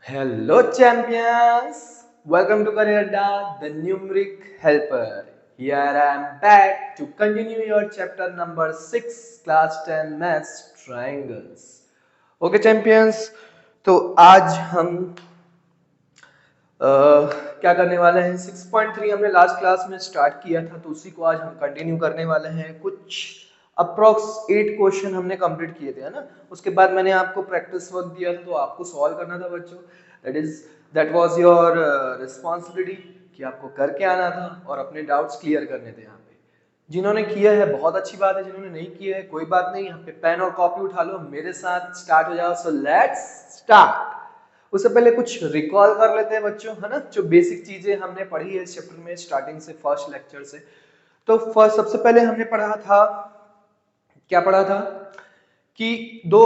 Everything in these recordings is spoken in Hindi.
Hello champions! Welcome to Career Adda, the numeric helper. Here I am back to continue your chapter number 6 class 10 maths triangles. Okay champions, तो आज हम क्या करने वाले हैं 6.3 हमने लास्ट क्लास में स्टार्ट किया था तो उसी को आज हम कंटिन्यू करने वाले हैं। कुछ अप्रोक्स 8 क्वेश्चन हमने कंप्लीट किए थे, है ना। उसके बाद मैंने आपको प्रैक्टिस वर्क दिया था तो आपको सॉल्व करना था बच्चों। दैट वाज योर रिस्पॉन्सिबिलिटी कि आपको करके आना था और अपने डाउट्स क्लियर करने थे। यहाँ पे जिन्होंने किया है बहुत अच्छी बात है, जिन्होंने नहीं किया है कोई बात नहीं। यहाँ पे पेन और कॉपी उठा लो, मेरे साथ स्टार्ट हो जाओ। So let's start. उससे पहले कुछ रिकॉल कर लेते हैं बच्चों, है ना, जो बेसिक चीजें हमने पढ़ी है इस चैप्टर में स्टार्टिंग से फर्स्ट लेक्चर से। तो फर्स्ट सबसे पहले हमने पढ़ा था, क्या पढ़ा था कि दो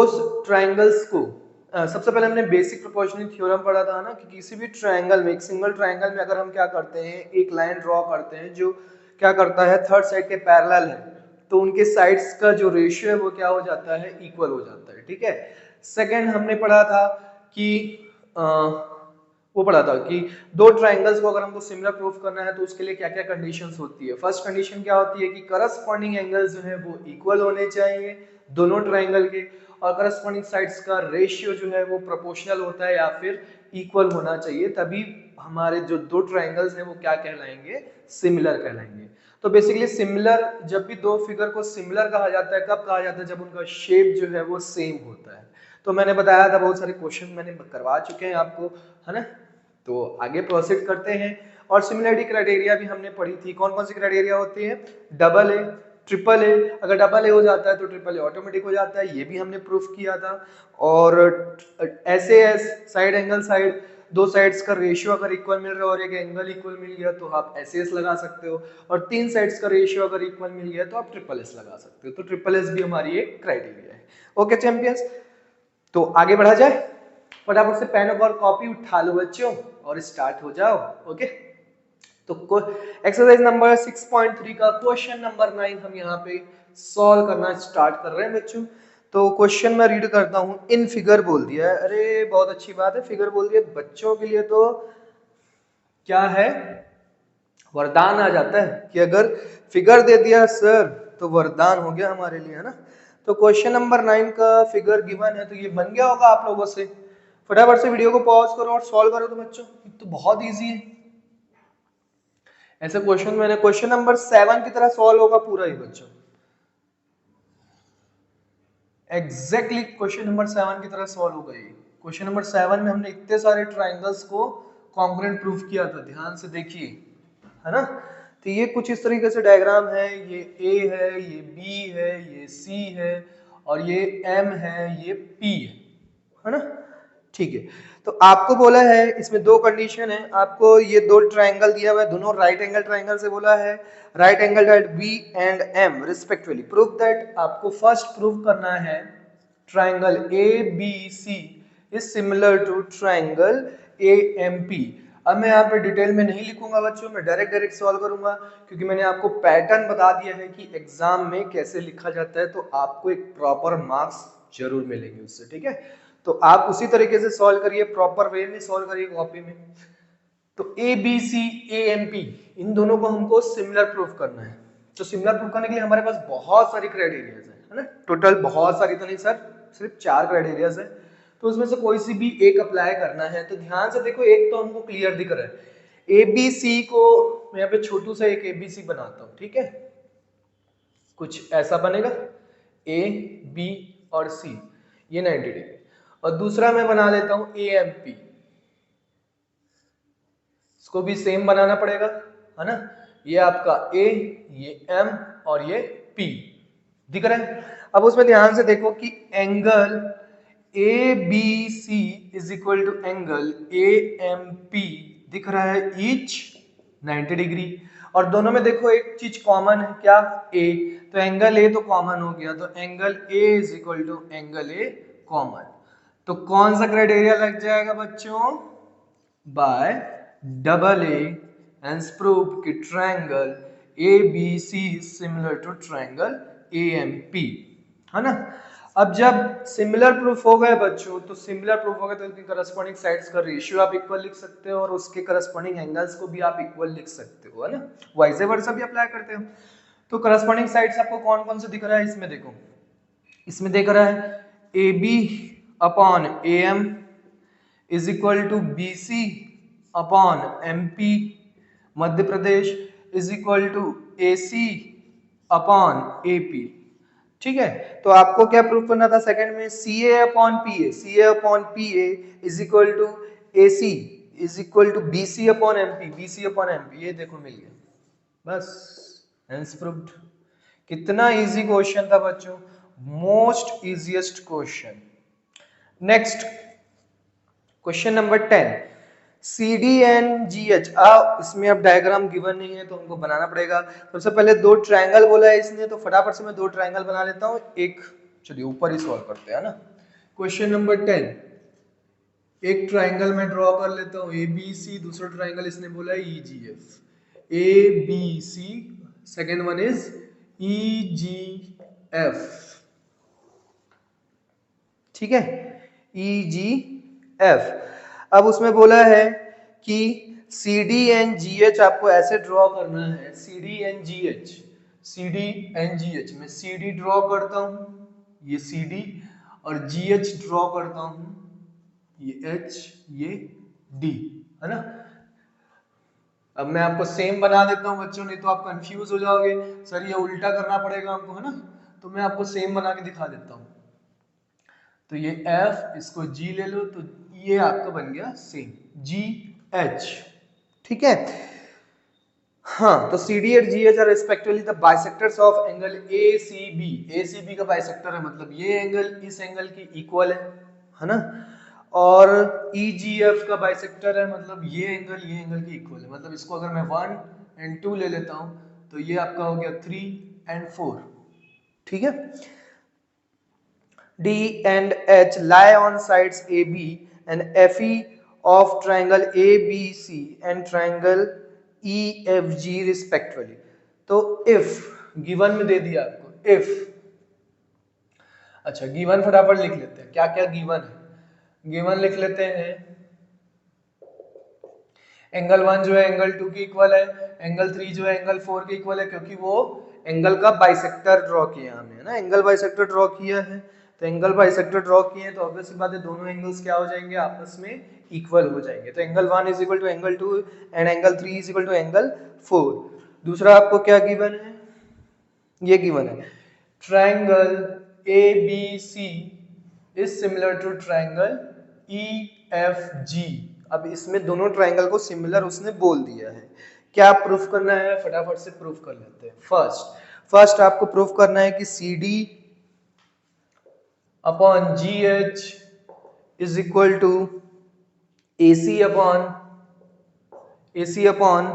ट्रायंगल्स को सबसे पहले हमने बेसिक प्रोपोर्शनल थ्योरम पढ़ा था ना, कि किसी भी ट्रायंगल में, एक सिंगल ट्रायंगल में अगर हम क्या करते हैं, एक लाइन ड्रॉ करते हैं जो क्या करता है थर्ड साइड के पैरेलल है, तो उनके साइड्स का जो रेशियो है वो क्या हो जाता है, इक्वल हो जाता है। ठीक है। सेकंड हमने पढ़ा था कि वो पढ़ा था कि दो ट्रायंगल्स को अगर हमको सिमिलर प्रूफ करना है तो उसके लिए क्या क्या कंडीशंस होती है। फर्स्ट कंडीशन क्या होती है कि करस्पॉन्डिंग एंगल्स जो है वो इक्वल होने चाहिए दोनों ट्रायंगल के, और करस्पॉन्डिंग साइड्स का रेशियो जो है वो प्रोपोर्शनल होता है या फिर इक्वल होना चाहिए, तभी हमारे जो दो ट्रायंगल्स हैं वो क्या कहलाएंगे, सिमिलर कहलाएंगे। तो बेसिकली सिमिलर, जब भी दो फिगर को सिमिलर कहा जाता है कब कहा जाता है, जब उनका शेप जो है वो सेम होता है। तो मैंने बताया था बहुत सारे क्वेश्चन मैंने करवा चुके हैं आपको, है ना। तो आगे प्रोसीड करते हैं। और सिमिलरिटी क्राइटेरिया भी हमने पढ़ी थी। कौन कौन सी क्राइटेरिया होती है, डबल ए, ट्रिपल ए। अगर डबल ए हो जाता है तो ट्रिपल ए ऑटोमेटिक हो जाता है, ये भी हमने प्रूफ किया था। और ऐसे साइड एंगल साइड, दो साइड्स का रेशियो अगर इक्वल मिल रहा है और एक एंगल इक्वल मिल गया तो आप एस लगा सकते हो, और तीन साइड्स का रेशियो अगर इक्वल मिल गया तो आप ट्रिपल एस लगा सकते हो। तो ट्रिपल एस भी हमारी एक क्राइटेरिया है। ओके चैंपियंस, तो आगे बढ़ा जाए। फटाफट से पेन और कॉपी उठा लो बच्चों और स्टार्ट हो जाओ। ओके, तो एक्सरसाइज नंबर 6.3 का क्वेश्चन नंबर 9 हम यहाँ पे सॉल्व करना स्टार्ट कर रहे हैं बच्चों। तो क्वेश्चन मैं रीड करता हूँ। इन फिगर बोल दिया है, अरे बहुत अच्छी बात है, फिगर बोल दिया बच्चों के लिए तो क्या है, वरदान आ जाता है कि अगर फिगर दे दिया सर तो वरदान हो गया हमारे लिए, है ना। तो क्वेश्चन नंबर 9 का फिगर गिवन है, तो ये बन गया होगा आप लोगों से। फटाफट से वीडियो को पॉज करो और सॉल्व करो। तो बच्चों तो बहुत इजी है। ऐसे क्वेश्चन मैंने क्वेश्चन नंबर 7 की तरह सॉल्व होगा पूरा ही बच्चों, एग्जैक्टली क्वेश्चन नंबर 7 की तरह सॉल्व होगा ये। क्वेश्चन नंबर 7 में हमने इतने सारे ट्राइंगल्स को कॉन्ग्रुएंट प्रूफ किया था, ध्यान से देखिए, है ना। तो ये कुछ इस तरीके से डायग्राम है, ये ए है, ये बी है, ये सी है, और ये एम है, ये पी है ना। ठीक है। तो आपको बोला है इसमें दो कंडीशन है, आपको ये दो ट्रायंगल दिया हुआ है, दोनों राइट एंगल ट्रायंगल से बोला है, right angle at B and M respectively. Prove that, आपको फर्स्ट प्रूव करना है triangle A B C is similar to triangle A M P. अब मैं यहाँ पे डिटेल में नहीं लिखूंगा बच्चों, मैं डायरेक्ट सॉल्व करूंगा, क्योंकि मैंने आपको पैटर्न बता दिया है कि एग्जाम में कैसे लिखा जाता है, तो आपको एक प्रॉपर मार्क्स जरूर मिलेंगे उससे। ठीक है, तो आप उसी तरीके से सॉल्व करिए, प्रॉपर वे में सॉल्व करिए कॉपी में। तो A B C A M P, इन दोनों को हमको सिमिलर प्रूफ करना है। तो सिमिलर प्रूफ करने के लिए हमारे पास बहुत सारी क्राइटेरियाज है ना, टोटल बहुत सारी तो नहीं सर, सिर्फ 4 क्राइटेरियाज है। तो उसमें से कोई सी भी एक अप्लाई करना है। तो ध्यान से देखो, एक तो हमको क्लियर दिख रहा है, ए बी सी को मैं यहाँ पे छोटू सा एक ए बी सी बनाता हूँ। ठीक है, कुछ ऐसा बनेगा, ए बी और सी, ये 90 डिग्री। और दूसरा मैं बना लेता हूं ए एम पी, इसको भी सेम बनाना पड़ेगा, है ना। ये आपका ए, ये एम और ये पी दिख रहा है। अब उसमें ध्यान से देखो कि angle A B C is equal to angle A M P दिख रहा है, ईच 90 डिग्री। और दोनों में देखो एक चीज कॉमन है, क्या, ए। तो एंगल ए तो कॉमन हो गया, तो angle A is equal to angle A common. तो कौन सा क्राइटेरिया लग जाएगा बच्चों, by double A, and prove कि triangle A B C similar to triangle A M P, है ना। अब जब सिमिलर प्रूफ हो गए बच्चों, तो सिमिलर प्रूफ हो गए तो इनकी करस्पॉन्डिंग साइड्स का रेशियो आप इक्वल लिख सकते हो और उसके करस्पॉन्डिंग एंगल्स को भी आप इक्वल लिख सकते हो, है ना, वाइस वर्सा भी अप्लाई करते हो। तो करस्पॉन्डिंग साइड्स आपको कौन कौन से दिख रहा है इसमें, देखो इसमें देख रहा है A B upon A M is equal to B C upon M P Madhya Pradesh is equal to A C upon A P. ठीक है, तो आपको क्या प्रूव करना था सेकंड में, C A upon P A, C A upon P A is equal to A C is equal to B C upon M P, B C upon M P, ये देखो मिल गया, बस हेंस प्रूव्ड। कितना इजी क्वेश्चन था बच्चों, most easiest question. Next question number 10, C D N G H. इसमें अब डायग्राम गिवन नहीं है तो हमको बनाना पड़ेगा। सबसे पहले दो ट्रायंगल बोला है इसने, तो फटाफट से मैं दो ट्रायंगल बना लेता हूँ। एक चलिए ऊपर ही सॉल्व करते हैं ना। क्वेश्चन नंबर 10, एक ट्रायंगल में ड्रॉ कर लेता हूँ ए बी सी, दूसरा ट्रायंगल इसने बोला है E G F, A B C, second one is E G F. ठीक है, ई जी एफ। अब उसमें बोला है कि C D N G H आपको ऐसे ड्रॉ करना है, C D N G H, C D N G H में सी डी ड्रॉ करता हूं, ये सी डी, और जी एच ड्रॉ करता हूं, ये एच, ये डी, है ना। अब मैं आपको सेम बना देता हूं बच्चों, नहीं तो आप कंफ्यूज हो जाओगे, सर ये उल्टा करना पड़ेगा हमको, है ना। तो मैं आपको सेम बना के दिखा देता हूं। तो ये F, इसको G ले लो, तो ये आपका बन गया सेम जी एच। ठीक है, हाँ, तो सी डी और G H are respectively the bisectors of angle A C B. A C B का बाइसेक्टर है, मतलब ये एंगल इस एंगल की इक्वल है ना। और ई जी एफ का बाइसेक्टर है, मतलब ये एंगल की इक्वल है। मतलब इसको अगर मैं 1 एंड 2 ले लेता हूं तो ये आपका हो गया 3 एंड 4। ठीक है, D and H lie on sides AB and FE of triangle ABC and triangle EFG respectively. तो if given में दे दिया आपको, if, अच्छा given फटाफट लिख लेते हैं, क्या क्या given है। given लिख लेते हैं एंगल 1 जो है एंगल 2 की इक्वल है, एंगल 3 जो है एंगल 4 के इक्वल है, क्योंकि वो एंगल का बाइसेक्टर ड्रॉ किया हमने ना, एंगल बाइसेक्टर ड्रॉ किया है। तो एंगल बाइसेक्टर ड्रॉ किए हैं तो ऑब्वियस सी बात है दोनों एंगल्स क्या हो जाएंगे, आपस में इक्वल हो जाएंगे। तो angle 1 is equal to angle 2 and angle 3 is equal to angle 4। दूसरा आपको क्या गिवन है, ये गिवन है triangle ABC is similar to triangle EFG। अब इसमें दोनों ट्रायंगल को सिमिलर उसने बोल दिया है। क्या प्रूफ करना है, फटाफट से प्रूफ कर लेते हैं। फर्स्ट आपको प्रूफ करना है कि CD upon GH is equal to AC upon,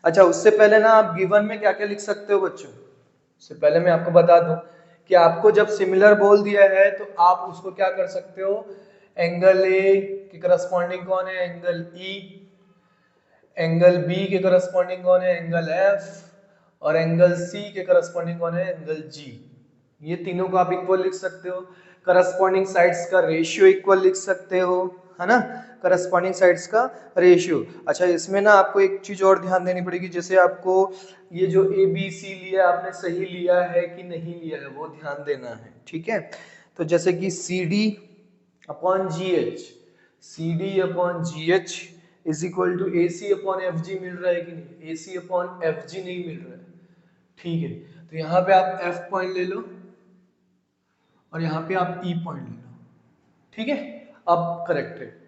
अच्छा उससे पहले ना आप गिवन में क्या क्या लिख सकते हो बच्चों, उससे पहले मैं आपको बता दूं कि आपको जब सिमिलर बोल दिया है तो आप उसको क्या कर सकते हो, एंगल ए के करस्पॉन्डिंग कौन है, एंगल ई, एंगल बी के करस्पॉन्डिंग कौन है, एंगल एफ, और एंगल सी के करस्पॉन्डिंग कौन है, एंगल जी। ये तीनों को आप इक्वल लिख सकते हो। करस्पॉन्डिंग साइड्स का रेशियो इक्वल लिख सकते हो, है ना, करस्पॉन्डिंग साइड्स का रेशियो। अच्छा इसमें ना आपको एक चीज और ध्यान देनी पड़ेगी, जैसे आपको ये जो ए बी सी लिया आपने सही लिया है कि नहीं लिया है वो ध्यान देना है। ठीक है, तो जैसे कि C D upon G H, C D upon G H is equal to A C upon F G मिल रहा है कि नहीं, ए सी अपॉन एफ जी नहीं मिल रहा है। ठीक है, तो यहाँ पे आप एफ पॉइंट ले लो और यहाँ पे आप ई पॉइंट ले लो। ठीक है, अब करेक्ट है।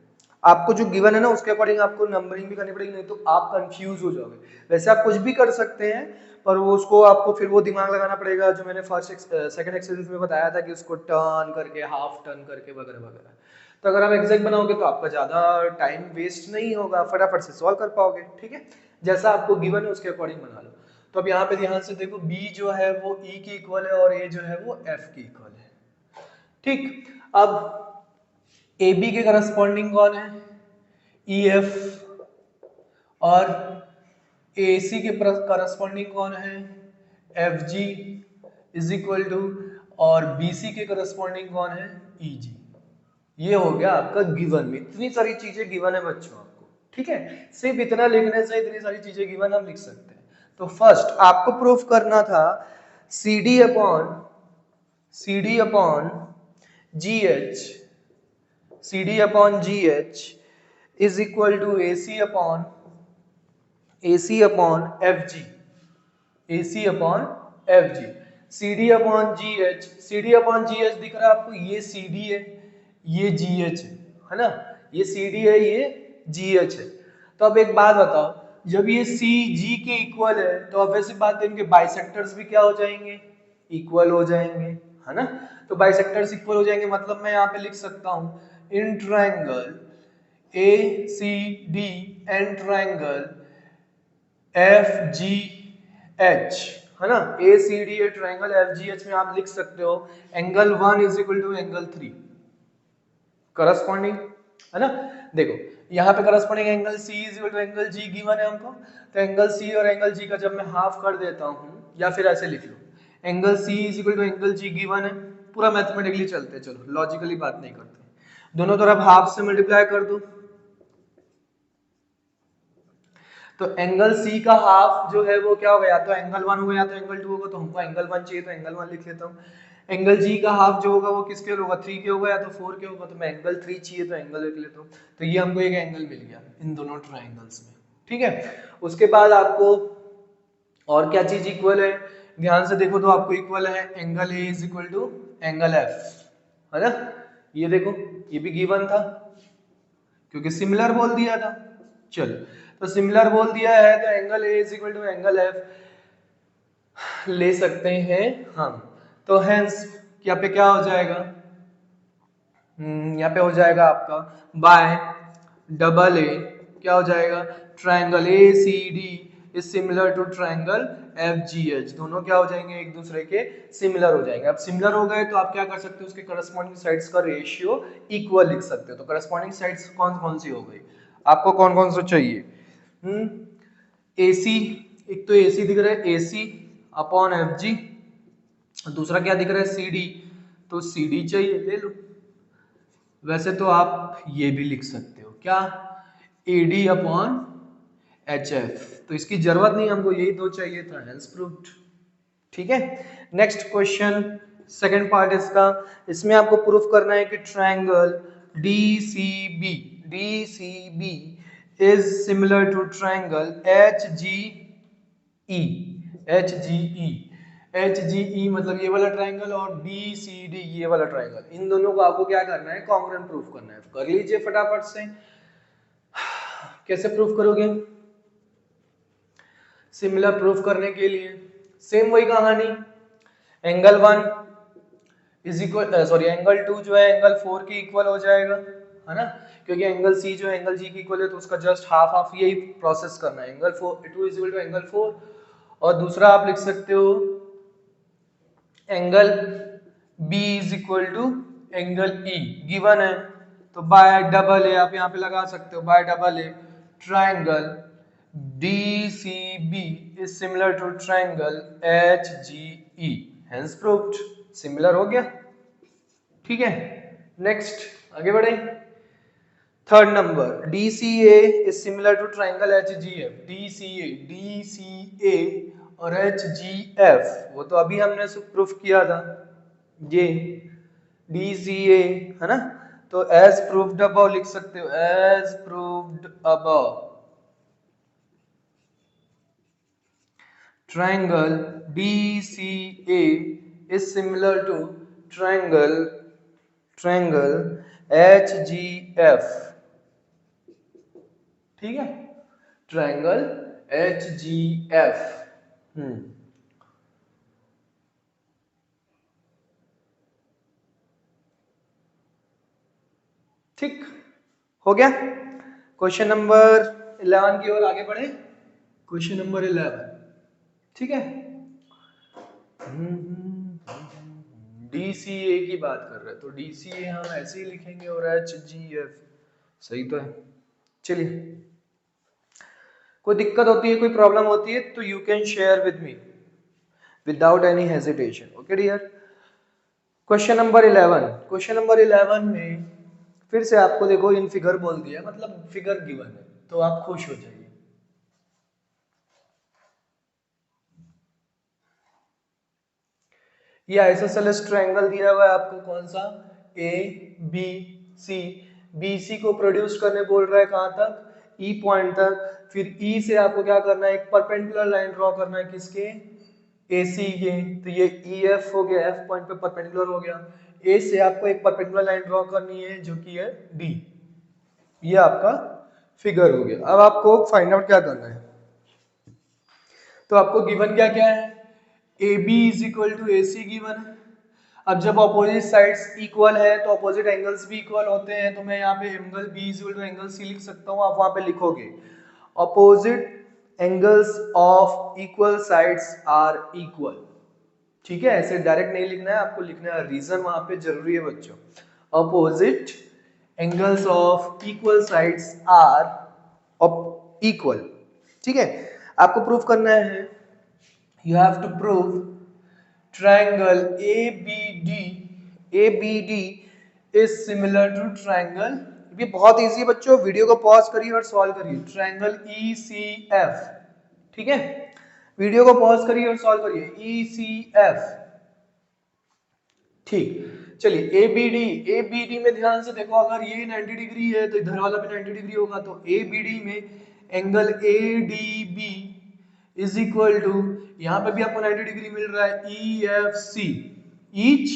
आपको जो गिवन है ना उसके अकॉर्डिंग आपको नंबरिंग भी करनी पड़ेगी, नहीं तो आप कंफ्यूज हो जाओगे। वैसे आप कुछ भी कर सकते हैं पर वो उसको आपको फिर वो दिमाग लगाना पड़ेगा जो मैंने सेकंड एक्सरसाइज में बताया था कि उसको टर्न करके, हाफ टर्न करके वगैरह वगैरह। तो अगर आप एग्जैक्ट बनाओगे तो आपका ज्यादा टाइम वेस्ट नहीं होगा, फटाफट से सॉल्व कर पाओगे। ठीक है, जैसा आपको गिवन है उसके अकॉर्डिंग बना लो। तो अब यहाँ पे ध्यान से देखो, बी जो है वो ई की इक्वल है और ए जो है वो एफ की इक्वल है। ठीक, अब ए बी के करस्पॉन्डिंग कौन है, ई एफ, और ए सी के करस्पॉन्डिंग कौन है, F G is equal to, और BC के करस्पॉन्डिंग कौन है, EG। ये हो गया आपका गिवन में, इतनी सारी चीजें गिवन है बच्चों आपको, ठीक है। सिर्फ इतना लिखने से इतनी सारी चीजें गिवन हम लिख सकते हैं। तो फर्स्ट आपको प्रूफ करना था CD upon GH, CD upon GH is equal to AC upon FG, AC upon FG। CD upon GH, CD upon GH दिख रहा है आपको, ये CD है, ये GH है ना, ये CD है, ये GH है। तो अब एक बात बताओ, जब ये CG के इक्वल है तो अब वैसे बात है इनके बाइसेक्टर्स भी क्या हो जाएंगे, इक्वल हो जाएंगे, है ना। तो बाइसेक्टर्स इक्वल हो जाएंगे मतलब मैं यहाँ पे लिख सकता हूँ in triangle ACD and triangle FGH, है ना, ACD ए ट्रायंगल FGH में आप लिख सकते हो angle 1 is equal to angle 3 corresponding, है ना। देखो यहाँ पे corresponding angle C is equal to angle G given है हमको, तो एंगल C और एंगल G का जब मैं हाफ कर देता हूँ, या फिर ऐसे लिख लो angle C is equal to angle G given है, पूरा मैथमेटिकली चलते हैं, चलो लॉजिकली बात नहीं करते, दोनों तरफ हाफ से मल्टीप्लाई कर दो, तो एंगल C का हाफ जो है वो क्या होगा, या तो एंगल 1 होगा या तो एंगल 2 होगा, तो हमको एंगल 1 चाहिए तो एंगल 1 लिख लेता हूँ। एंगल G का हाफ जो होगा वो किसके होगा, 3 के होगा या तो 4 के होगा, तो मैं एंगल 3 चाहिए तो एंगल लिख लेता हूँ। तो ये हमको एक एंगल मिल गया इन दोनों ट्रायंगल्स में, ठीक है। उसके बाद आपको और क्या चीज इक्वल है, ध्यान से देखो तो आपको इक्वल है angle A is equal to angle F, है ना। ये देखो ये भी गिवन था क्योंकि सिमिलर बोल दिया था, चलो तो सिमिलर बोल दिया है तो angle A is equal to angle F ले सकते हैं हम। तो हेंस यहाँ पे क्या हो जाएगा, यहाँ पे हो जाएगा आपका बाय डबल ए क्या हो जाएगा, triangle ACD is similar to triangle FGH, दोनों क्या हो जाएंगे, एक दूसरे के सिमिलर हो जाएंगे। अब सिमिलर हो गए तो आप क्या कर सकते हो, उसके करस्पॉन्डिंग साइड्स का रेशियो इक्वल लिख सकते हो। तो करस्पॉन्डिंग साइड्स कौन कौन सी हो गई, आपको कौन कौन सा चाहिए, AC, एक तो AC दिख रहा है AC अपॉन FG, दूसरा क्या दिख रहा है CD, तो CD चाहिए ले लो। वैसे तो आप ये भी लिख सकते हो क्या, AD अपॉन HF, तो इसकी जरूरत नहीं, हमको यही दो चाहिए था, हेंस प्रूव्ड, ठीक है। नेक्स्ट क्वेश्चन सेकंड पार्ट इसका, इसमें आपको प्रूफ करना है कि triangle DCB is similar to triangle HGE मतलब ये वाला ट्रायंगल और BCD ये वाला ट्रायंगल, इन दोनों को आपको क्या करना है, कॉन्ग्रुएंट प्रूफ करना है। कर लीजिए फटाफट से, कैसे प्रूफ करोगे, सिमिलर प्रूफ करने के लिए सेम वही कहानी, angle 1 is equal sorry angle 2 जो है एंगल 4 के इक्वल हो जाएगा, है ना, क्योंकि एंगल C जो है एंगल G के इक्वल है तो उसका जस्ट हाफ हाफ यही प्रोसेस करना है, angle 2 is equal to angle 4, और दूसरा आप लिख सकते हो angle B is equal to angle E given है, तो बाय डबल ए आप यहाँ पे लगा सकते हो, by double A triangle DCB is similar to triangle HGE, hence proved, similar हो गया, ठीक है। नेक्स्ट आगे बढ़े, third number DCA is similar to triangle HGF, DCA और HGF वो तो अभी हमने प्रूफ किया था, ये DCA है ना, तो एज प्रूव्ड अबव लिख सकते हो, as proved above triangle DCA is similar to triangle HGF, ठीक है, ट्रायंगल HGF। ठीक हो गया। क्वेश्चन नंबर 11 की ओर आगे बढ़े, क्वेश्चन नंबर 11, ठीक है। DCA की बात कर रहे हैं तो DCA हम ऐसे ही लिखेंगे और HGF सही तो है। चलिए, कोई दिक्कत होती है, कोई प्रॉब्लम होती है तो you can share with me without any hesitation, okay dear. Question number 11 में फिर से आपको देखो इन फिगर बोल दिया, मतलब फिगर गिवन है, तो आप खुश हो जाइए। ये आइसोसेलेस ट्रायंगल दिया हुआ है आपको, कौन सा, ए बी सी। बी सी को प्रोड्यूस करने बोल रहा है कहां तक, ई पॉइंट तक। फिर ई से आपको क्या करना है, एक परपेंडिकुलर लाइन ड्रॉ करना है, किसके, ए सी के। तो ये ई एफ हो गया, एफ पॉइंट पे परपेंडिकुलर हो गया। ए से आपको एक परपेंडिकुलर लाइन ड्रॉ करनी है जो कि है डी। ये आपका फिगर हो गया। अब आपको फाइंड आउट क्या करना है, तो आपको गिवन क्या क्या है, A B is equal to A C given है। अब जब अपोजिट साइड्स इक्वल है तो अपोजिट एंगल्स भी इक्वल होते हैं, तो मैं यहाँ पे angle B is equal to angle C लिख सकता हूँ। आप वहां पे लिखोगे opposite angles of equal sides are equal. ठीक है, ऐसे डायरेक्ट नहीं लिखना है, आपको लिखना है रीजन, वहां पे जरूरी है बच्चों। Opposite angles of equal sides are equal. ठीक है, आपको प्रूफ करना है, you have to prove triangle ABD ABD is similar to triangle, ये बहुत इजी है बच्चों, वीडियो को पॉज करिए और सॉल्व करिए। ट्रायंगल ECF, ठीक है, वीडियो को पॉज करिए और सॉल्व करिए, ECF। ठीक, चलिए ABD में ध्यान से देखो, अगर ये 90 डिग्री है तो इधर वाला भी 90 डिग्री होगा, तो ABD में angle ADB is equal to, यहां पे भी आपको 90 डिग्री मिल रहा है, EFC ईच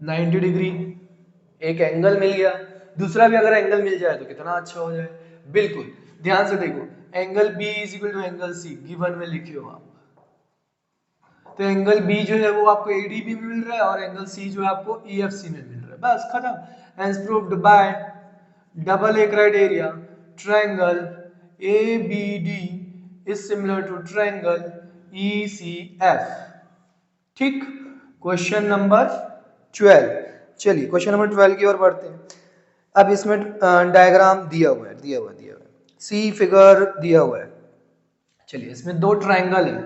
90 डिग्री। एक एंगल मिल गया, दूसरा भी अगर एंगल मिल जाए तो कितना अच्छा हो जाए। बिल्कुल, ध्यान से देखो, angle B is equal to angle C given में लिखे हो आप, तो एंगल B जो है वो आपको ADB में मिल रहा है और एंगल C जो है आपको EFC में मिल रहा है, बस खत्म। As proved by double A criteria, triangle ABD is similar to triangle ECF। ठीक, क्वेश्चन नंबर 12। चलिए क्वेश्चन नंबर 12 की ओर बढ़ते हैं। अब इसमें डायग्राम दिया हुआ है, सी फिगर दिया हुआ है। चलिए इसमें दो ट्रायंगल है,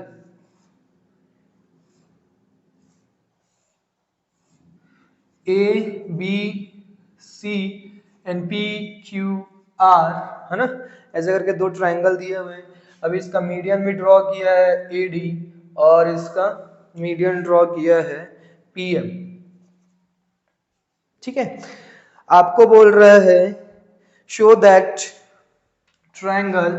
A B C and P Q R, है ना, ऐसे करके दो ट्रायंगल दिए हुए हैं। अब इसका मीडियन भी ड्रॉ किया है ए डी, और इसका मीडियन ड्रॉ किया है पी एम। ठीक है, आपको बोल रहा है शो दैट ट्रायंगल,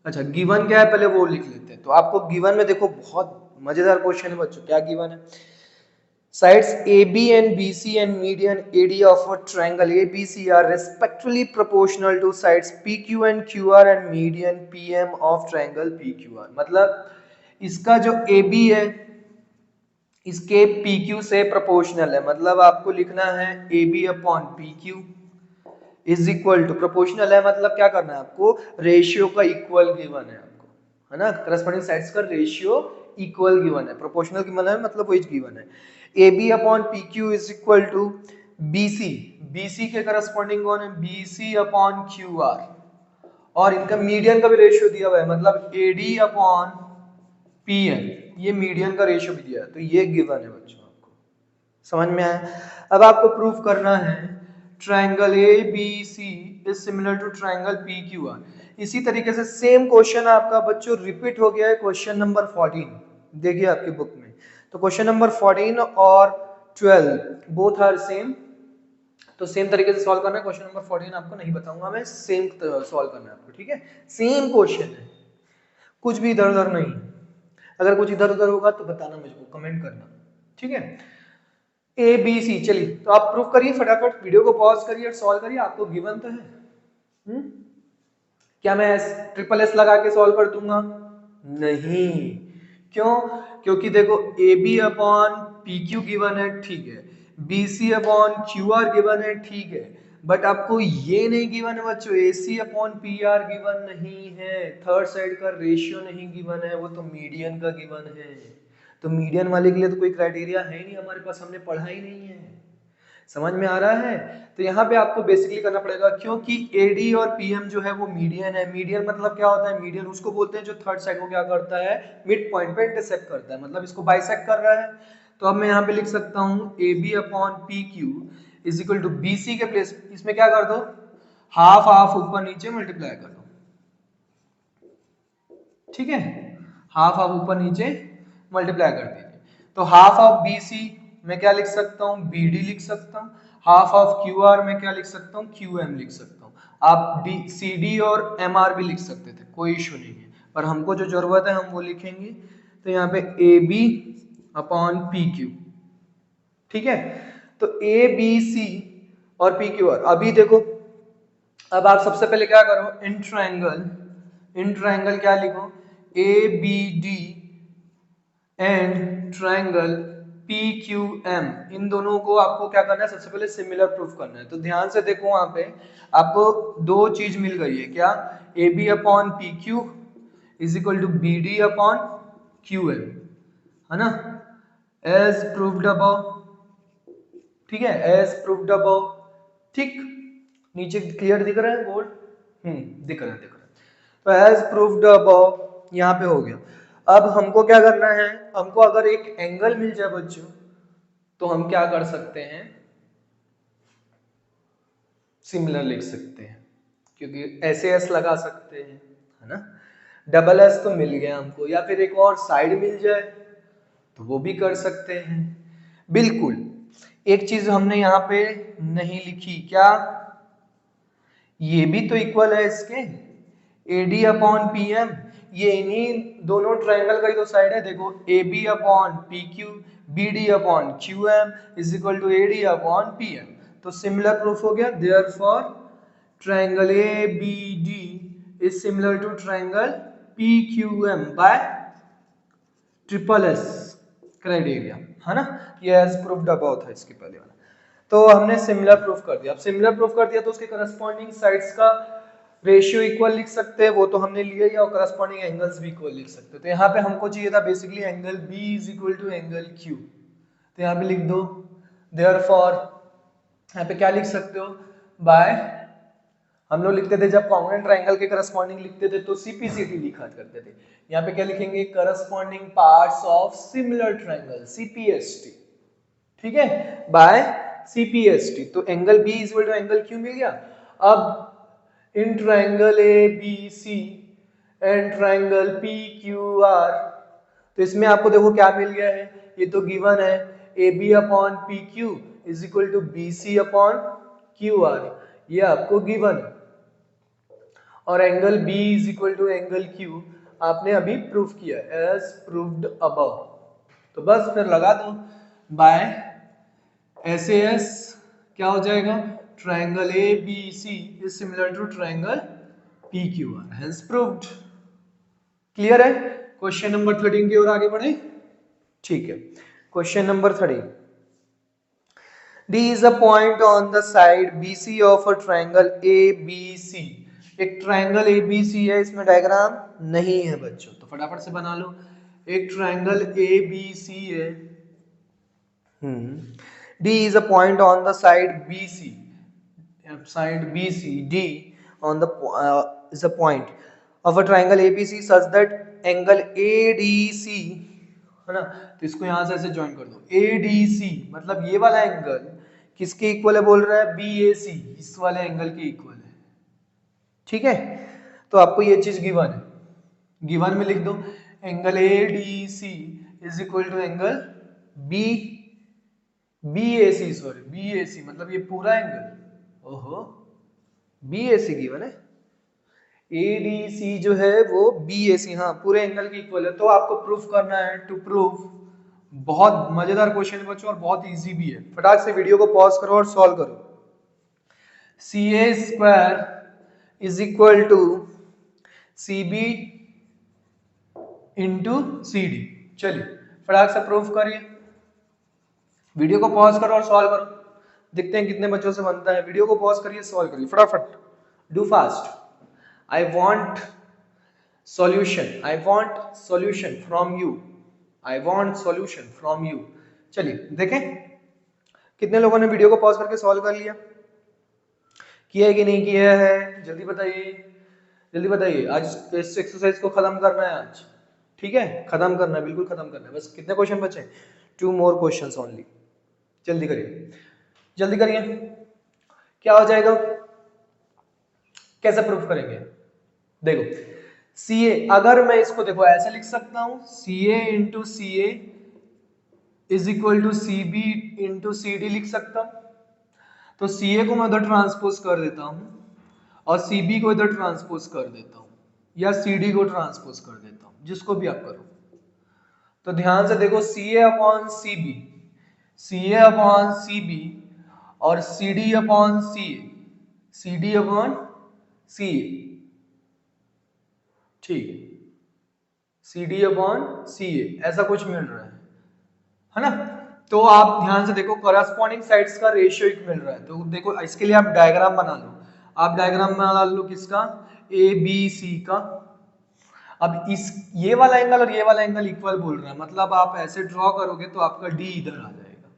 अच्छा गिवन क्या है पहले वो लिख लेते हैं। तो आपको गिवन में देखो, बहुत मजेदार क्वेश्चन है बच्चों, क्या गिवन है, sides AB and BC and median AD of a triangle ABC are respectively proportional to sides PQ and QR and median PM of triangle PQR। मतलब इसका जो AB है इसके PQ से प्रोपोर्शनल है, मतलब आपको लिखना है AB upon PQ is equal to, proportional है मतलब क्या करना है आपको, रेशियो का इक्वल गिवन है आपको, है ना, करस्पॉन्डिंग साइड्स का रेशियो इक्वल गिवन है, प्रोपोर्शनल गिवन है मतलब वही गिवन है। AB upon PQ is equal to BC, BC के करस्पॉन्डिंग कौन है, BC अपॉन QR, और इनका मीडियन का भी रेशियो दिया हुआ है, मतलब AD अपॉन PM, ये मीडियन का रेशियो भी दिया है, तो ये गिवन है बच्चों, आपको समझ में आया। अब आपको प्रूफ करना है triangle ABC is similar to triangle PQR। इसी तरीके से सेम क्वेश्चन आपका बच्चों रिपीट हो गया है क्वेश्चन नंबर 14, देखिए आपकी बुक में। तो क्वेश्चन नंबर 14 और 12 बोथ आर सेम, तो सेम तरीके से सॉल्व करना है। क्वेश्चन नंबर 14 आपको नहीं बताऊंगा मैं, सेम सॉल्व करना है आपको, ठीक है, सेम क्वेश्चन है, कुछ भी इधर उधर नहीं। अगर कुछ इधर उधर होगा तो बताना मुझको, कमेंट करना, ठीक है। ए बी सी, चलिए तो आप प्रूफ करिए फटाफट, वीडियो को पॉज करिए और सॉल्व करिए, आपको गिवन तो है। क्या मैं ट्रिपल एस लगा के सॉल्व कर दूंगा, नहीं, क्यों, क्योंकि देखो A B upon P Q given है, ठीक है, B C upon Q R given है, ठीक है, बट आपको ये नहीं गिवन है बच्चों, ए C upon P R given नहीं है, थर्ड साइड का रेशियो नहीं गिवन है, वो तो मीडियन का गिवन है। तो मीडियन वाले के लिए तो कोई क्राइटेरिया है ही नहीं हमारे पास, हमने पढ़ा ही नहीं है, समझ में आ रहा है। तो यहाँ पे आपको बेसिकली करना पड़ेगा, क्योंकि एडी और पीएम जो है वो मीडियन है। मीडियन मतलब क्या होता है, मीडियन उसको बोलते हैं जो थर्ड साइड को क्या करता है, मिड पॉइंट पे इंटरसेक्ट करता है, मतलब इसको बाइसेक्ट कर रहा है। तो अब मैं यहाँ पे लिख सकता हूँ A B upon P Q is equal to B C के प्लेस इसमें क्या कर दो, हाफ हाफ ऊपर नीचे मल्टीप्लाई कर दो, ठीक है, हाफ हाफ ऊपर नीचे मल्टीप्लाई कर दीजिए। तो हाफ ऑफ बी सी मैं क्या लिख सकता हूँ, बी डी लिख सकता हूँ। हाफ ऑफ क्यू आर में क्या लिख सकता हूँ, क्यू एम लिख सकता हूँ। आप डी सी डी और एम आर भी लिख सकते थे, कोई इशू नहीं है, पर हमको जो जरूरत है हम वो लिखेंगे। तो यहाँ पे A B upon P Q, ठीक है। तो ए बी सी और पी क्यू आर, अभी देखो, अब आप सबसे पहले क्या करो, इन ट्रायंगल क्या लिखो, A B D and triangle P Q M, इन दोनों को आपको क्या करना है, सबसे पहले सिमिलर प्रूफ करना है। तो ध्यान से देखो, वहां पे आपको दो चीज मिल गई है, क्या, A B upon P Q is equal to B D upon Q M, है ना, एज प्रूव्ड अबव, ठीक है, एज प्रूव्ड अबव, ठीक, नीचे क्लियर दिख रहा है बोर्ड, दिख रहा है। तो एज प्रूव्ड अबव यहाँ पे हो गया। अब हमको क्या करना है, हमको अगर एक एंगल मिल जाए बच्चों, तो हम क्या कर सकते हैं, सिमिलर लिख सकते हैं, क्योंकि ऐसे एस लगा सकते हैं, है ना। डबल एस तो मिल गया हमको, या फिर एक और साइड मिल जाए तो वो भी कर सकते हैं। बिल्कुल, एक चीज हमने यहाँ पे नहीं लिखी, क्या, ये भी तो इक्वल है इसके, A D upon P M, ये इन्हीं दोनों ट्रायंगल का ही तो साइड है। देखो, A B upon P Q, B D upon Q M is equal to A D upon P M. तो सिमिलर प्रूफ हो गया, therefore triangle A B D is similar to triangle P Q M by triple S criteria, है ना। ये एज प्रूव्ड अबाउट था इसके पहले वाला। तो हमने सिमिलर प्रूफ कर दिया। अब सिमिलर प्रूफ कर दिया तो उसके करस्पॉन्डिंग साइड्स का रेशियो इक्वल लिख सकते हैं, वो तो हमने लिया ही, और करस्पॉन्डिंग एंगल्स भी इक्वल लिख सकते हैं। तो यहाँ पे हमको चाहिए था basically angle B is equal to angle Q, तो यहाँ पे लिख दो, देयरफॉर यहाँ पे क्या लिख सकते हो, बाय, हम लोग लिखते थे जब कॉन्ग्रुएंट ट्रायंगल के करस्पॉन्डिंग लिखते थे तो CPCT लिखा करते थे, यहाँ पे क्या लिखेंगे, corresponding parts of similar triangle, CPST, ठीक है, बाय CPST। तो angle B is equal to angle Q मिल गया। अब इन triangle ABC and triangle PQR, तो इसमें आपको देखो क्या मिल गया है, ये तो गिवन है, AB upon PQ is equal to BC upon QR, ये आपको गिवन है। और angle B is equal to angle Q आपने अभी प्रूफ किया, एज प्रूव्ड अबव। तो बस फिर लगा दो, बाय SAS क्या हो जाएगा, triangle ABC is similar to triangle PQR, hence proved. Clear है। क्वेश्चन नंबर 13 की ओर आगे बढ़े, ठीक है। Question number 13, D is a point on the side BC of a triangle ABC। एक ट्रायंगल ABC है, इसमें डायग्राम नहीं है बच्चों, तो फटाफट से बना लो। एक ट्रायंगल ABC है, D is a point on the side BC, side BC, D on the is a point of a triangle ABC such that angle ADC, है ना, तो इसको यहां से ऐसे ज्वाइन कर दो, ADC मतलब ये वाला एंगल किसके इक्वल है बोल रहा है, BAC, इस वाले एंगल के इक्वल है, ठीक है। तो आपको ये चीज गिवन है, गिवन में लिख दो angle ADC is equal to angle BAC, sorry BAC मतलब ये पूरा एंगल, ओहो BAC गिवन है, ADC जो है वो BAC, हाँ पूरे एंगल के इक्वल है। तो आपको प्रूफ करना है, टू प्रूफ, बहुत मजेदार क्वेश्चन है बच्चों और बहुत इजी भी है। फटाक से वीडियो को पॉज करो और सॉल्व करो। CA² is equal to CB into CD। चलिए फटाक से प्रूफ करिए, वीडियो को पॉज करो और सॉल्व करो, देखते हैं कितने बच्चों से बनता है। वीडियो को पॉज करिए, सॉल्व करिए फटाफट, do fast. I want solution, I want solution from you, I want solution from you। चलिए देखें कितने लोगों ने वीडियो को पॉज करके सॉल्व कर लिया, किया है कि नहीं किया है, जल्दी बताइए, जल्दी बताइए। आज इस एक्सरसाइज को खत्म करना है आज, ठीक है, खत्म करना है, बिल्कुल खत्म करना है। बस कितने क्वेश्चन बचे, 2 more questions only. जल्दी करिए, जल्दी करिए। क्या हो जाएगा, कैसे प्रूफ करेंगे? देखो सी ए, अगर मैं इसको देखो ऐसे लिख सकता हूं, C A into C A is equal to C B into C D लिख सकता हूं। तो सी ए को मैं उधर ट्रांसपोज कर देता हूं और सी बी को इधर ट्रांसपोज कर देता हूं, या सी डी को ट्रांसपोज कर देता हूं, जिसको भी आप करो। तो ध्यान से देखो, सी A upon C B, C A upon C B और सी डी अपॉन सी ए, सी डी अपॉन सी ए, ठीक है, सी डी अपॉन सी ए, ऐसा कुछ मिल रहा है ना। तो आप ध्यान से देखो, करस्पॉन्डिंग साइड्स का रेशियो एक मिल रहा है। तो देखो इसके लिए आप डायग्राम बना लो, आप डायग्राम बना लो किसका, ए बी सी का। अब इस ये वाला एंगल और ये वाला एंगल इक्वल बोल रहा है, मतलब आप ऐसे ड्रॉ करोगे तो आपका डी इधर आ जाएगा,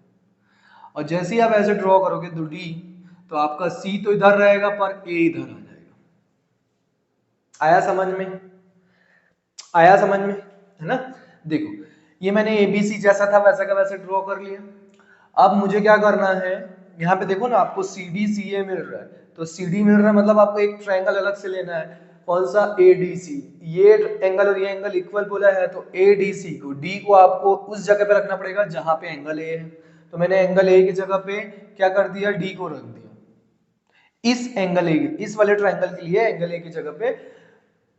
और जैसे ही आप ऐसे ड्रॉ करोगे तो डी, तो आपका सी तो इधर रहेगा पर ए इधर आ जाएगा। आया समझ में, आया समझ में, है ना। देखो ये मैंने एबीसी जैसा था वैसा का वैसे ड्रॉ कर लिया। अब मुझे क्या करना है, यहाँ पे देखो ना आपको सी डी सी ए मिल रहा है, तो सी डी मिल रहा है मतलब आपको एक ट्रायंगल अलग से लेना है, कौन सा, ए डी सी। ये एंगल और ये एंगल इक्वल बोला है, तो ए डी सी को, डी को आपको उस जगह पे रखना पड़ेगा जहां पे एंगल ए है। तो मैंने एंगल ए की जगह पे क्या कर दिया, डी को रख दिया। इस एंगल ए, इस वाले ट्रायंगल के लिए एंगल ए की जगह पे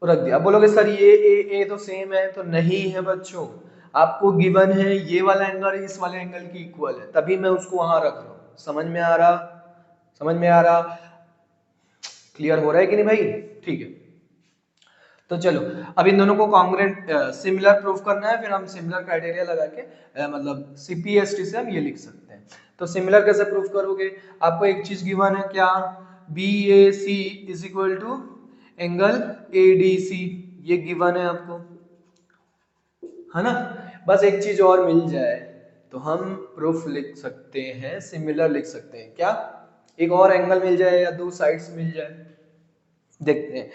रख दिया। अब बोलोगे सर ये ए तो सेम है, तो नहीं है बच्चों, आपको गिवन है ये वाला एंगल इस वाले एंगल की इक्वल है, तभी मैं उसको वहां रख रहा हूं। समझ में आ रहा, समझ में आ रहा, क्लियर हो रहा है कि नहीं भाई? ठीक है, तो चलो अब इन दोनों को कॉन्ग्रुएंट सिमिलर प्रूफ करना है, फिर हम सिमिलर क्राइटेरिया लगा के मतलब सीपीएसटी से हम ये लिख सकते हैं। तो सिमिलर कैसे प्रूफ करोगे, आपको एक चीज गिवन है क्या, B A C is equal to angle A D C, ये गिवन है आपको, है ना। बस एक चीज और मिल जाए तो हम प्रूफ लिख सकते हैं, सिमिलर लिख सकते हैं। क्या, एक और एंगल मिल जाए या दो साइड्स मिल जाए। देखते हैं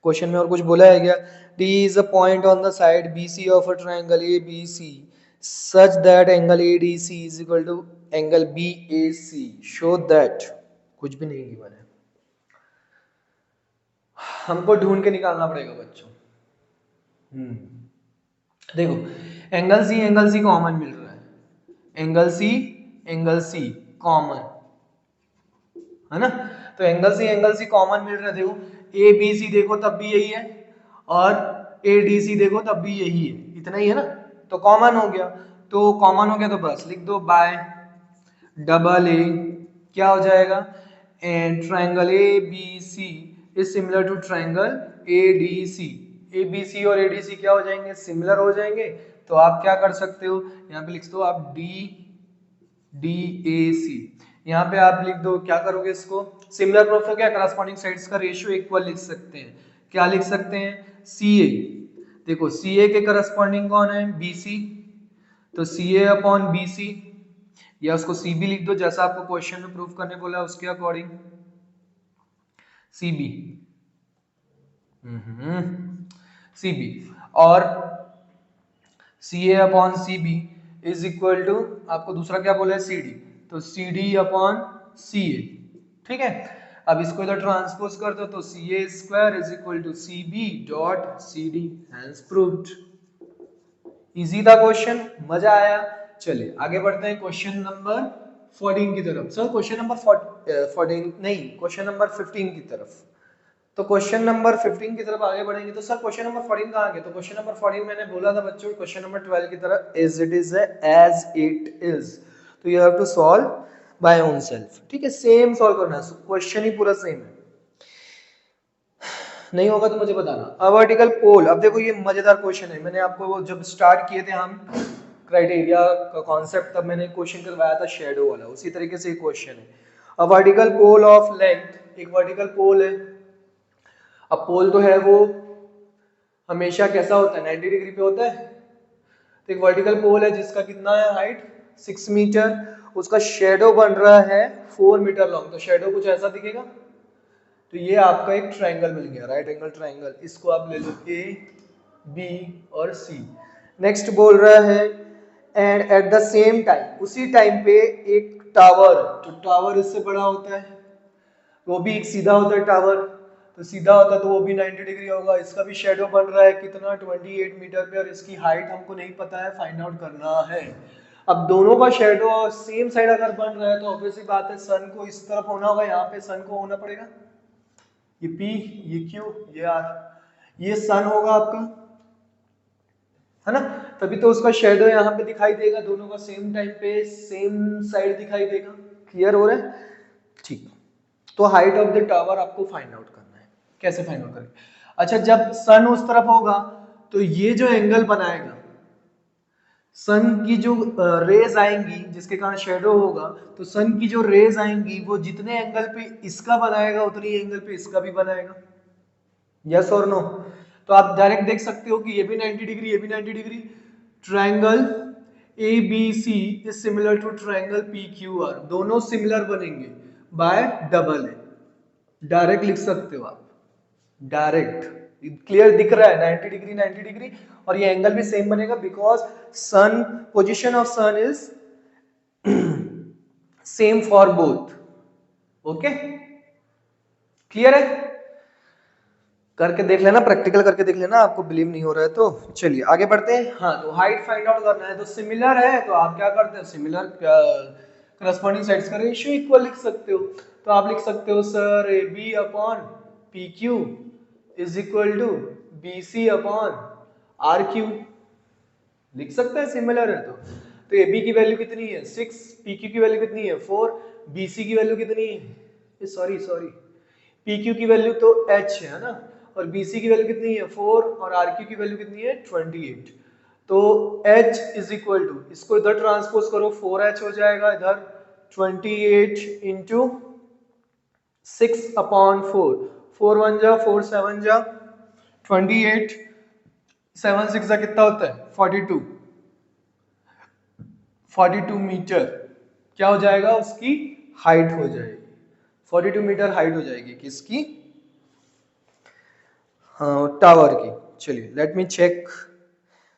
क्वेश्चन में और कुछ बोला है क्या, D is a point on the side BC of a triangle ABC such that angle ADC is equal to angle BAC, show that, कुछ भी नहीं गिवन है, हमको ढूंढ के निकालना पड़ेगा बच्चों। देखो एंगल सी कॉमन मिल रहा है, एंगल सी कॉमन, है ना। तो एंगल सी कॉमन मिल रहा है। देखो ए बी सी देखो तब भी यही है, और ए डी सी देखो तब भी यही है, इतना ही है ना, तो कॉमन हो गया। तो कॉमन हो गया तो बस लिख दो बाय डबल ए, क्या हो जाएगा, and triangle A B C is similar to triangle A D C. A B C और ए डी सी क्या हो जाएंगे, सिमिलर हो जाएंगे। तो आप क्या कर सकते हो, यहाँ पे लिख दो आप डी डी ए सी, यहाँ पे आप लिख दो, क्या करोगे इसको, सिमिलर प्रूफ हो गया, करस्पॉन्डिंग साइड्स का रेशियो इक्वल लिख सकते हैं। क्या लिख सकते हैं, सी ए, देखो सी ए के करस्पॉन्डिंग कौन है, बी सी, तो C A upon B C, या उसको सी बी लिख दो जैसा आपको क्वेश्चन में प्रूफ करने बोला है उसके according, C B, C B, और C A upon C B is equal to, आपको दूसरा क्या बोला है, सी डी, तो सी डी अपॉन सी ए, ठीक है। अब इसको इधर ट्रांसपोज कर दो, तो C A square is equal to C B dot C D, hence proved. Easy था क्वेश्चन, मजा आया। चलिए आगे बढ़ते हैं क्वेश्चन नंबर 14 की तरफ। सर क्वेश्चन नंबर 14 नहीं, क्वेश्चन नंबर 15 की तरफ। तो क्वेश्चन नंबर 15 की तरफ आगे बढ़ेंगे। तो सर क्वेश्चन नंबर 14 कहाँ गए, तो क्वेश्चन नंबर 14 मैंने बोला था बच्चों क्वेश्चन नंबर 12 की तरह एज इट इज है, एज इट इज, तो you have to solve by own self, ठीक है, सेम सॉल्व करना है, क्वेश्चन ही पूरा सेम है। नहीं होगा तो मुझे बताना। अ वर्टिकल पोल, अब देखो ये मजेदार क्वेश्चन है, मैंने आपको वो जब स्टार्ट किए थे हम क्राइटेरिया का कॉन्सेप्ट, तब मैंने क्वेश्चन करवाया था शेडो वाला, उसी तरीके से क्वेश्चन है। A vertical pole of length, एक वर्टिकल पोल है। अब पोल तो है वो हमेशा कैसा होता है, 90 डिग्री पे होता है। तो एक वर्टिकल पोल है जिसका कितना है हाइट, 6 मीटर, उसका शेडो बन रहा है 4 मीटर लॉन्ग, तो शेडो कुछ ऐसा दिखेगा। तो ये आपका एक ट्रायंगल मिल गया, राइट एंगल ट्रायंगल, इसको आप ले लो ए बी और सी। नेक्स्ट बोल रहा है and at the same time, उसी टाइम पे एक टावर, तो टावर इससे बड़ा होता है, वो भी एक सीधा होता है टावर, तो सीधा होता है तो वो भी 90 डिग्री होगा। इसका भी शेडो बन रहा है कितना, 28 मीटर पे, और इसकी हाइट हमको नहीं पता है, फाइंड आउट करना है। अब दोनों का शेडो सेम साइड अगर बन रहा है तो ऑब्वियसली बात है सन को इस तरफ होना होगा, यहाँ पे सन को होना पड़ेगा, ये P, ये Q, ये R, ये सन होगा आपका, है ना, तभी तो उसका शेडो यहाँ पे दिखाई देगा, दोनों का सेम टाइम पे सेम साइड दिखाई देगा। क्लियर हो रहा है? ठीक। तो हाइट ऑफ द टावर आपको फाइंड आउट करना है। कैसे फाइंड आउट करेंगे? अच्छा, जब सन उस तरफ होगा तो ये जो एंगल बनाएगा, सन की जो रेज आएंगी जिसके कारण शेडो होगा, तो सन की जो रेज आएंगी वो जितने एंगल पे इसका बनाएगा उतनी एंगल पे इसका भी बनाएगा। यस और नो? तो आप डायरेक्ट देख सकते हो कि ये भी 90 डिग्री, ये भी 90 degree. Triangle ABC is similar to triangle PQR, दोनों सिमिलर बनेंगे बाय डबल ए। डायरेक्ट लिख सकते हो आप, डायरेक्ट क्लियर दिख रहा है 90 डिग्री 90 डिग्री, और ये एंगल भी सेम बनेगा because sun, position of sun is same for both. Okay, clear है? करके देख लेना, प्रैक्टिकल करके देख लेना, आपको बिलीव नहीं हो रहा है तो चलिए आगे बढ़ते हैं। हाँ, तो हाइट फाइंड आउट करना है, तो सिमिलर है तो आप क्या करते हैं, सिमिलर करस्पॉन्डिंग साइड्स का रेशियो इक्वल लिख सकते हो। तो आप लिख सकते हो sir AB upon PQ is equal to BC upon RQ, लिख सकते हैं सिमिलर है तो AB की वैल्यू कितनी है 6, PQ की वैल्यू कितनी है 4, BC की वैल्यू कितनी है, सॉरी PQ की वैल्यू तो H है ना, और BC की वैल्यू कितनी है 4, और RQ की वैल्यू कितनी है 28। तो H इज इक्वल टू, इसको इधर ट्रांसपोज करो, 4H हो जाएगा इधर, 28 इंटू 6 अपॉन 4, 4 1 जा 4 7 जा 28, 7 6 जा कितना होता है 42, 42 मीटर क्या हो जाएगा, उसकी हाइट हो जाएगी, 42 मीटर हाइट हो जाएगी किसकी, हाँ टावर की। चलिए let me check,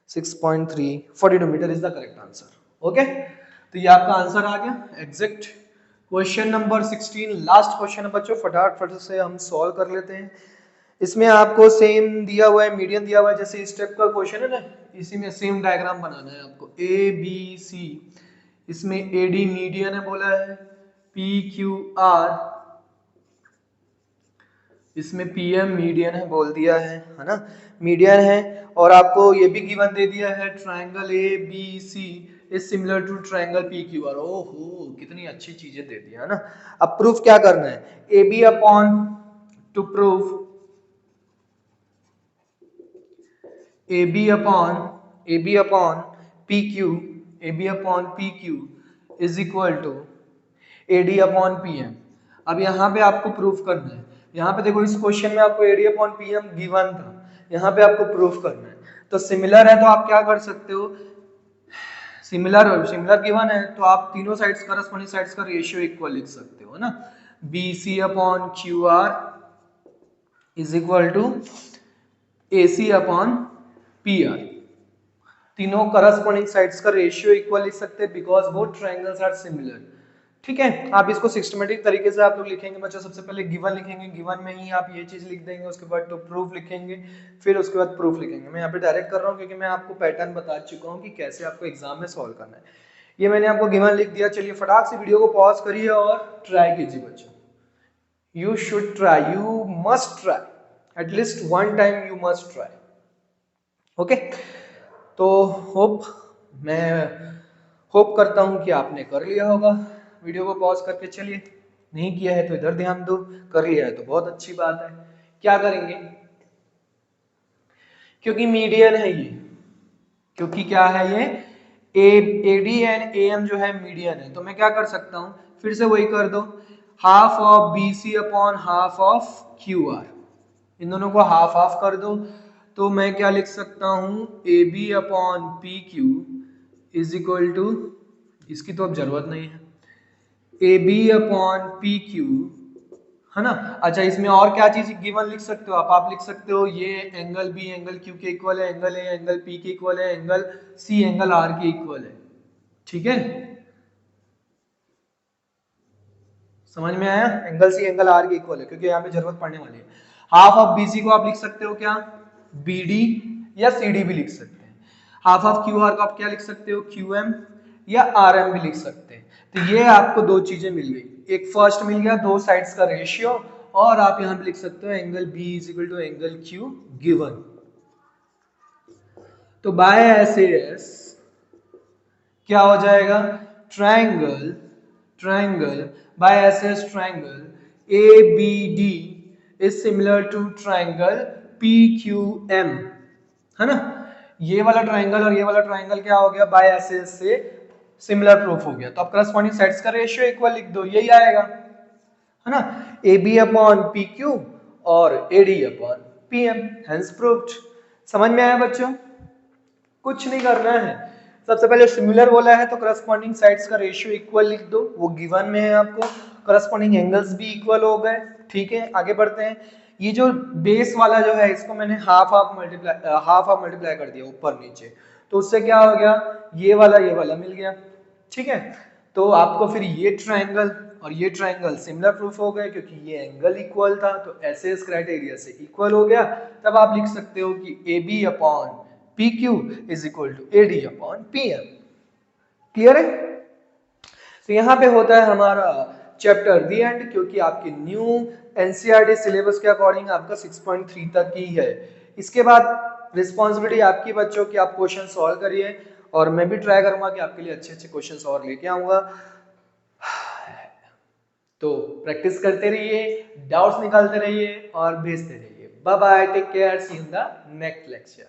6.3, 42 meter is the correct answer. Okay, तो ये आपका आंसर आ गया exact. Question number 16 last question है बच्चों, फटाफट से हम सॉल्व कर लेते हैं। इसमें आपको सेम दिया हुआ है, मीडियन दिया हुआ है, जैसे इस टाइप का क्वेश्चन है ना, इसी में सेम डायग्राम बनाना है आपको, ABC, इसमें AD मीडियन है बोला है, PQR, इसमें PM मीडियन है बोल दिया है ना, मीडियन है, और आपको ये भी गिवन दे दिया है triangle ABC is similar to triangle PQR। ओहो कितनी अच्छी चीजें दे दिया है ना। अब प्रूफ क्या करना है, AB upon, to prove AB upon PQ is equal to AD upon PM। अब यहाँ पे आपको प्रूफ करना है, यहाँ पे देखो इस क्वेश्चन में आपको AD अपॉन PM गिवन था, यहाँ पे आपको प्रूफ करना है। तो सिमिलर है तो आप क्या कर सकते हो, सिमिलर गिवन है तो आप तीनों साइड्स करस्पॉन्डिंग साइड्स का रेशियो इक्वल लिख सकते हो ना, BC upon QR is equal to AC upon PR, तीनों करस्पॉन्डिंग साइड्स का रेशियो इक्वल लिख सकते हैं because both triangles are similar. ठीक है, आप इसको सिस्टमेटिक तरीके से आप लोग लिखेंगे बच्चों, सबसे पहले गिवन लिखेंगे, गिवन में ही आप ये चीज लिख देंगे, उसके बाद टू प्रूफ लिखेंगे, फिर उसके बाद प्रूफ लिखेंगे। मैं यहाँ पे डायरेक्ट कर रहा हूँ क्योंकि मैं आपको पैटर्न बता चुका हूँ कि कैसे आपको एग्जाम में सॉल्व करना है। ये मैंने आपको गिवन लिख दिया, चलिए फटाक से वीडियो को पॉज करिए और ट्राई कीजिए बच्चों, you should try, you must try, at least one time you must try. Okay, तो मैं होप करता हूं कि आपने कर लिया होगा। वीडियो को पॉज करके चलिए, नहीं किया है तो इधर ध्यान दो, कर लिया है तो बहुत अच्छी बात है। क्या करेंगे, क्योंकि मीडियन है ये, क्योंकि क्या है ये AD एंड AM जो है मीडियन है, तो मैं क्या कर सकता हूं, फिर से वही कर दो, half of BC upon half of QR, इन दोनों को हाफ हाफ कर दो, तो मैं क्या लिख सकता हूं, AB upon PQ is equal to, इसकी तो अब जरूरत नहीं है, AB अपॉन PQ, है ना। अच्छा, इसमें और क्या चीज गिवन लिख सकते हो आप लिख सकते हो ये एंगल B एंगल Q के इक्वल है, एंगल A एंगल P के इक्वल है, एंगल C एंगल R के इक्वल है। ठीक है, समझ में आया? एंगल सी एंगल आर के इक्वल है क्योंकि यहाँ पे जरूरत पड़ने वाली है। हाफ ऑफ बीसी को आप लिख सकते हो क्या, बीडी या सीडी भी लिख सकते हैं। हाफ ऑफ क्यू आर को आप क्या लिख सकते हो, क्यूएम या आरएम भी लिख सकते हैं। तो ये आपको दो चीजें मिल गई, एक फर्स्ट मिल गया दो साइड्स का रेशियो, और आप यहाँ पे लिख सकते हो angle B is equal to angle Q given. तो बाय एसएस क्या हो जाएगा, triangle, triangle by SS triangle ABD is similar to triangle PQM, है ना? ये वाला ट्रायंगल और ये वाला ट्रायंगल क्या हो गया, बाय एसएस से सिमिलर प्रूफ हो गया। तो अब करस्पॉन्डिंग साइड्स का रेशियो इक्वल लिख दो, यही आएगा, है ना? AB अपॉन PQ और AD upon PM, hence proved. समझ में आया बच्चों? कुछ नहीं करना है, सबसे पहले सिमिलर बोला है तो करस्पॉन्डिंग साइड्स का रेशियो इक्वल लिख दो, वो गिवन में है आपको। करस्पॉन्डिंग एंगल्स भी इक्वल हो गए, ठीक है, आगे बढ़ते हैं। ये जो बेस वाला जो है इसको मैंने हाफ हाफ मल्टीप्लाई कर दिया ऊपर नीचे, तो उससे क्या हो गया, ये वाला मिल गया, ठीक है। तो आपको फिर ये ट्रायंगल और ये ट्रायंगल सिमिलर प्रूफ हो गए क्योंकि ये एंगल इक्वल था, तो एसएस क्राइटेरिया से इक्वल हो गया। तब आप लिख सकते हो कि AB upon PQ is equal to AD upon PM। Clear है? तो यहाँ पे होता है हमारा चैप्टर दी एंड, क्योंकि आपके न्यू एनसीईआरटी सिलेबस के अकॉर्डिंग आपका 6.3 तक ही है। इसके बाद रिस्पॉन्सिबिलिटी आपकी बच्चों की, आप क्वेश्चन सॉल्व करिए और मैं भी ट्राई करूंगा कि आपके लिए अच्छे अच्छे क्वेश्चन और लेके आऊंगा। तो प्रैक्टिस करते रहिए, डाउट्स निकालते रहिए और भेजते रहिए। Bye bye, take care, see you in the next lecture.